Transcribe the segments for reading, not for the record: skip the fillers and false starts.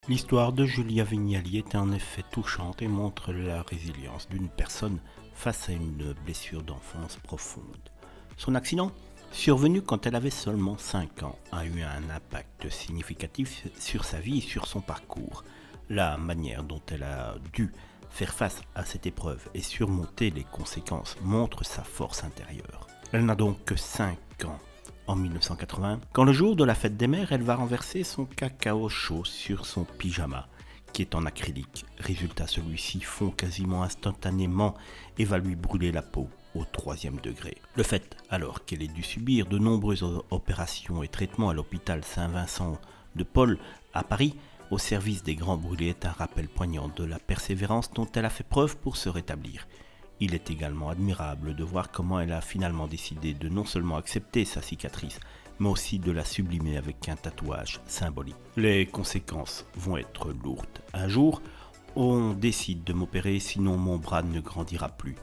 L'histoire de Julia Vignali est en effet touchante et montre la résilience d'une personne face à une blessure d'enfance profonde. Son accident, survenu quand elle avait seulement 5 ans, a eu un impact significatif sur sa vie et sur son parcours. La manière dont elle a dû faire face à cette épreuve et surmonter les conséquences montre sa force intérieure. Elle n'a donc que 5 ans. En 1980, quand le jour de la fête des mères, elle va renverser son cacao chaud sur son pyjama, qui est en acrylique. Résultat, celui-ci fond quasiment instantanément et va lui brûler la peau au 3e degré. Le fait, alors qu'elle ait dû subir de nombreuses opérations et traitements à l'hôpital Saint-Vincent de Paul à Paris, au service des grands brûlés, est un rappel poignant de la persévérance dont elle a fait preuve pour se rétablir. Il est également admirable de voir comment elle a finalement décidé de non seulement accepter sa cicatrice, mais aussi de la sublimer avec un tatouage symbolique. Les conséquences vont être lourdes. Un jour, on décide de m'opérer, sinon mon bras ne grandira plus.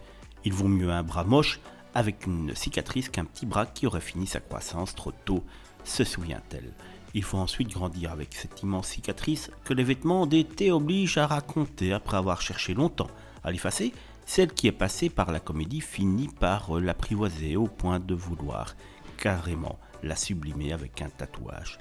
Il vaut mieux un bras moche avec une cicatrice qu'un petit bras qui aurait fini sa croissance trop tôt, se souvient-elle. Il faut ensuite grandir avec cette immense cicatrice que les vêtements d'été obligent à raconter après avoir cherché longtemps à l'effacer. Celle qui est passée par la comédie finit par l'apprivoiser au point de vouloir carrément la sublimer avec un tatouage.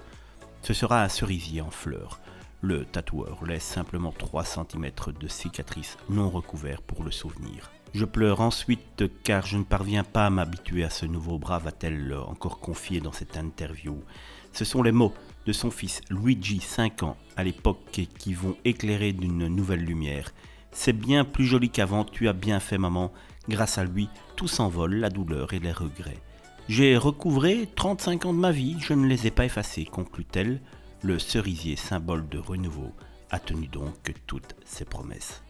Ce sera un cerisier en fleurs. Le tatoueur laisse simplement 3 cm de cicatrice non recouvert pour le souvenir. Je pleure ensuite car je ne parviens pas à m'habituer à ce nouveau bras, va-t-elle encore confier dans cette interview. Ce sont les mots de son fils Luigi, 5 ans, à l'époque, qui vont éclairer d'une nouvelle lumière. C'est bien plus joli qu'avant, tu as bien fait maman. Grâce à lui, tout s'envole, la douleur et les regrets. J'ai recouvré 35 ans de ma vie, je ne les ai pas effacés, conclut-elle. Le cerisier, symbole de renouveau, a tenu donc toutes ses promesses.